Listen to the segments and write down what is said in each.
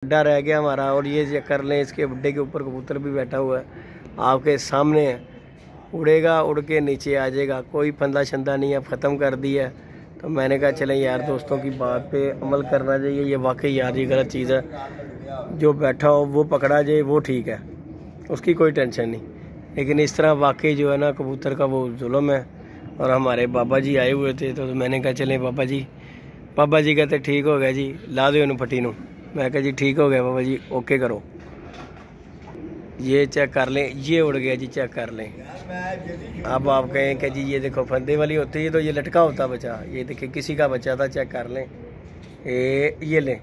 अड्डा रह गया हमारा। और ये चेक कर लें, इसके अड्डे के ऊपर कबूतर भी बैठा हुआ है, आपके सामने है। उड़ेगा, उड़ के नीचे आ जाएगा, कोई फंदा शंदा नहीं है, ख़त्म कर दिया है। तो मैंने कहा चलें यार, दोस्तों की बात पे अमल करना चाहिए। ये वाकई यार ये गलत चीज़ है, जो बैठा हो वो पकड़ा जाए वो ठीक है, उसकी कोई टेंशन नहीं। लेकिन इस तरह वाकई जो है ना कबूतर का वो जुल्म है। और हमारे बाबा जी आए हुए थे, तो मैंने कहा चलें बाबा जी कहते ठीक हो गया जी, ला दो इन्हू फटी नू। मैं कहा जी ठीक हो गया बाबा जी, ओके करो। ये चेक कर लें, ये उड़ गया जी, चेक कर लें। अब आप कहें कि जी ये देखो फंदे वाली होती है, तो ये लटका होता बच्चा। ये देखिए किसी का बच्चा था, चेक कर लें। ये लें,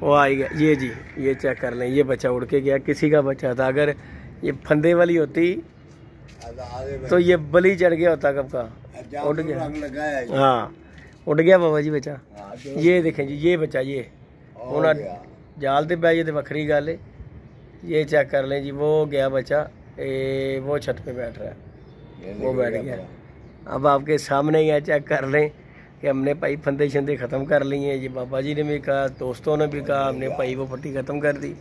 वो आ गया ये जी, ये चेक कर लें, ये बच्चा उड़ के गया, किसी का बच्चा था। अगर ये फंदे वाली होती तो ये बली चढ़ गया होता, कब का उड़ गया। हाँ उड़ गया बाबा जी बच्चा। ये देखें जी, ये बच्चा ये उन्होंने जाल ते पै, ये तो वक्री गल है। ये चेक कर लें जी, वो गया बच्चा, वो छत पे बैठ रहा है, वो बैठ गया। अब आपके सामने ही है, चेक कर लें कि हमने भाई फंदे शंदे ख़त्म कर लिए हैं। ये बाबा जी ने भी कहा, दोस्तों ने भी कहा, हमने भाई वो पट्टी ख़त्म कर दी।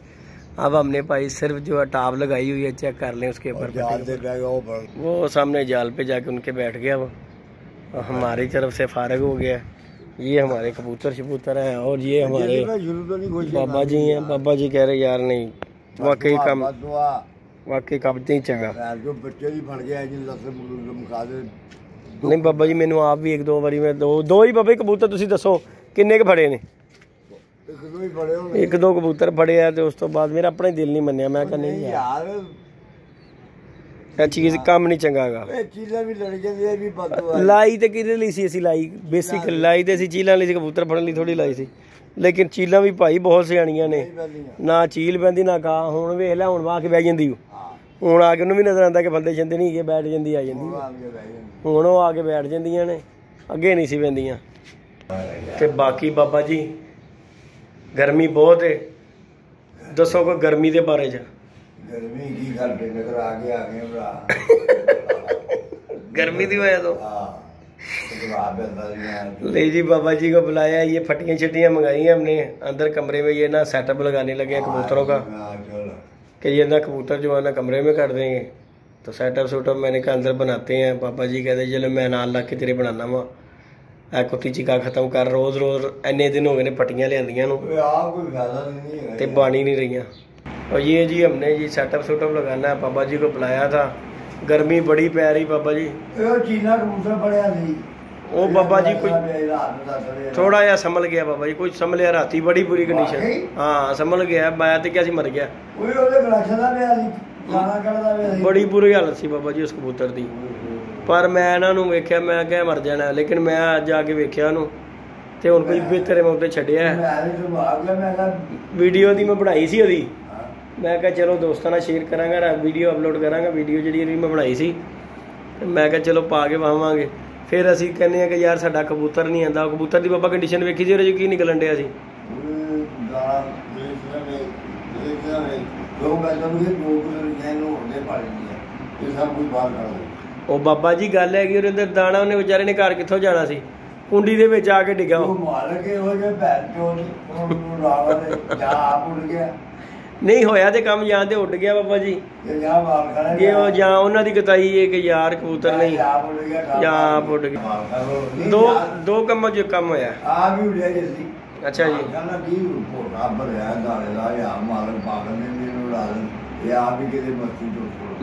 अब हमने भाई सिर्फ जो है टाप लगाई हुई है, चेक कर लें उसके ऊपर। वो सामने जाल पे जाके उनके बैठ गया वो, हमारी तरफ से फारग हो गया। ये हमारे कबूतर शबूतर हैं। और ये हमारे बाबा जी हैं। बाबा जी कह रहे यार नहीं, वाकई काम नहीं चंगा। नहीं बाबा जी, मैनू आप भी एक दो बारी में दो ही बाबा कबूतर तुसी दसो किन्ने के फड़े ने? एक दो कबूतर फड़े है, तो उस तो बाद मेरा अपना ही दिल नहीं मन्निया। मैं कहा नहीं यार चीज़ काम नहीं चंगा गा। लाई तो किहदे लई सी असीं लाई, बेसिक लाई तो असीं चीलां लई सी, कबूतर फड़न लई थोड़ी लाई सी। लेकिन चीलां भी भाई बहुत सियाणियां ने, ना चील पैंदी ना घा। हुण वेख लै, हुण आ के बह जांदी, हुण आ के उन्होंने भी नजर आंदा कि बंदे शंदे नहीं, बैठ जांदी आ जांदी। हुण ओह आ के बैठ जांदियां ने, अगे नहीं सी पैंदियां। ते बाकी बाबा जी गर्मी बहुत है, दसो कोई गर्मी के बारे च। गर्मी की करते नगर आगे आ गए भरा गर्मी दी वजह तो ले जी बाबा जी को बुलाया। ये फटियां छटियां मंगाई हैं हमने, अंदर कमरे में ये ना सेटअप लगाने लगे हैं कबूतरों का, कि ये ना कबूतर जो है ना कमरे में कर देंगे। तो सेटअप सूटअप मैंने कहा अंदर बनाते हैं। बाबा जी कहते चलो मैं नाल ला के तेरे बनाना वा, कुत्ती चिका खत्म कर। रोज़ इन्ने दिन हो गए ने फटियां लियांदियां नूं ते बानी नहीं रही। और ये जी हमने जी सेटअप सूटअप लगाना है, बाबा जी को बुलाया था। गर्मी बड़ी पै रही बाबा जी। वो बाबा जी कोई थोड़ा जहा संभल गया बाबा जी, कोई संभलिया राती बड़ी बुरी कंडीशन। हाँ संभल गया, मैं तो क्या सी मर गया, बड़ी बुरी हालत सी बाबा जी उस कबूतर दी। पर मैं इन्हों वेख्या, मैं क्या मर जाना। लेकिन मैं अज आके वेख्या उन्होंने, तो हुण कोई बेहतर मैं उत्ते छड्डिया। वीडियो दी मैं बनाई सी ओदी, मैं कहा चलो दोस्तों नाल शेयर करांगा, वीडियो अपलोड करांगा। वीडियो जी मैं बनाई सी, मैं कहा चलो पा के पावांगे। फिर असीं कहने कि यार साडा कबूतर नहीं आंदा। कबूतर की बाबा कंडीशन वेखी जी, ਉਹਦੇ की निकलन डिया सी। ਉਹ ਬਾਬਾ ਜੀ ਗੱਲ ਹੈ ਕਿ ਉਹਦੇ ਅੰਦਰ ਦਾਣਾ ਉਹਨੇ ਵਿਚਾਰੇ ਨੇ ਘਰ ਕਿੱਥੋਂ ਜਾਣਾ ਸੀ, ਕੁੰਡੀ ਦੇ ਵਿੱਚ ਆ ਕੇ ਡਿੱਗਾ। नहीं होया तो काम जान उड़ गया बाबा जी। ये ਜਾਂ ਉਹਨਾਂ ਦੀ ਕਤਾਈ है कि यार कबूतर नहीं ਜਾਂ ਆਪ ਉੱਡ गया। दो कामों जो कम होया। अच्छा जी,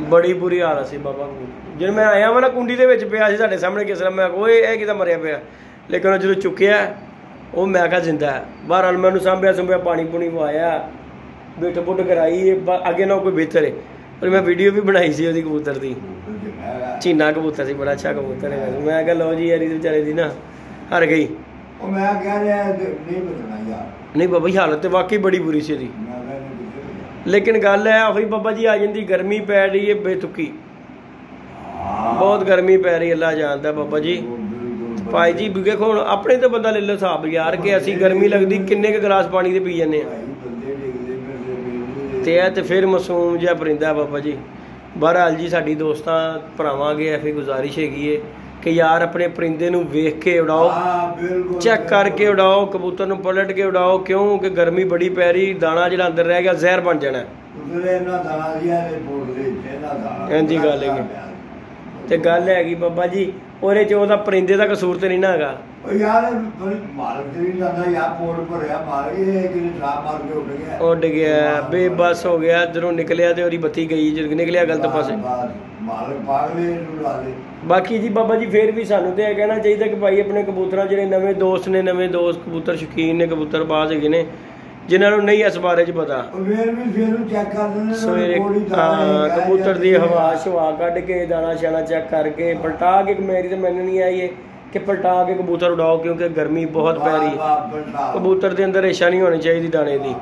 बड़ी बुरी हालत सी बाबा। जो मैं आया वा ना कुंडी दे विच पिया सी साडे सामने, किस तरह मैं कोई किदा मरिया पिया। लेकिन जो चुक्या वो मैं कहा जिंदा है। बहरहाल मैं सांभिया सुंभिया, पानी पुनी पवाया, बिठ बुठ कराई, अगे ना कोई बेहतर है। और मैं वीडियो भी बनाई सी ओदी कबूतर दी, चीना कबूतर सी, बड़ा अच्छा कबूतर है। मैं कहा लो जी यार इस बेचारे दी ना हार गई। नहीं बाबा जी हालत तो वाकई बड़ी बुरी सी ओदी। लेकिन गल है वही बाबा जी आ जाती, गर्मी पै रही है बेतुकी, बहुत गर्मी पै रही, अल्लाह जानता बाबा जी। भाई जी देखो हुण अपने तो बंदा ले लो हिसाब यार, कि असीं गर्मी लगती किन्ने के गिलास पानी के पी जाने। तो फिर मासूम जिहा परिंदा बाबा जी। बहरहाल जी साडी दोस्तां भरावां अगे ऐसी गुजारिश हैगी है कि यार अपने परिंदे नूं वेख के उड़ाओ, चेक करके उड़ाओ, कबूतर नूं पलट के उड़ाओ, क्यों कि गर्मी बड़ी पै रही, दाना जिहड़ा अंदर रह गया जहर बन जाना। जी गल है ते गल हैगी बाबा जी, ਉਹਦੇ 'ਚ ਉਹਦਾ परिंदे ਦਾ कसूर ਤੇ नहीं ना हैगा ਉੱਡ ਗਿਆ बेबस हो गया, ਜਦੋਂ निकलिया तो ਉਹਦੀ ਬੱਤੀ गई, जब निकलिया गलत पासे। बाकी जी बाबा जी फिर भी सानू तो यह कहना चाहिए कि भाई अपने कबूतर जो नवे दोस्त ने, नवे दोस्त कबूतर शौकीन ने, कबूतरबाज है जिन्होंने नहीं इस बारे पता, सवेरे कबूतर की हवा शवा कढ़ के दाना शाना चेक करके पलटा के, मेरी तो मैंने नहीं आई है कि पलटा के कबूतर उड़ाओ, क्योंकि गर्मी बहुत पै रही, कबूतर के अंदर रेशा नहीं होनी चाहिए दाने की,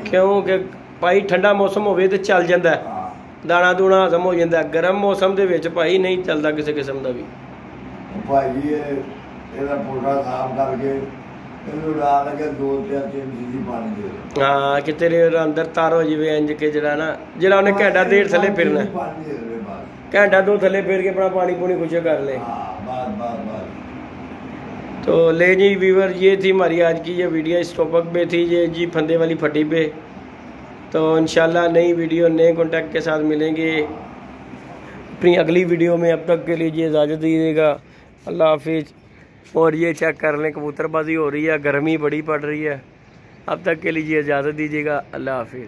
क्योंकि भाई ठंडा मौसम हो तो चल जाता है, दाना दूना हजम हो जाता है, गर्म मौसम के भाई नहीं चलता किसी किस्म का भी। हाँ कि तेरे अंदर तार हो जाए इंज के जरा ना, जरा उन्हें घंटा डेढ़ थले फिरना, घंटा दो थले फिर के अपना पानी पूनी कुछ कर ले। तो ले जी व्यूअर, ये थी हमारी आज की ये वीडियो, इस टॉपिक पे थी ये जी फंदे वाली फटी पे। तो इंशाल्लाह नई वीडियो नए कॉन्टैक्ट के साथ मिलेंगे अपनी अगली वीडियो में। अब तक के लिए इजाज़त दीजिएगा, अल्लाह हाफिज़। और ये चेक कर लें कबूतरबाजी हो रही है, गर्मी बड़ी पड़ रही है। अब तक के लिए इजाज़त दीजिएगा, अल्लाह हाफिज़।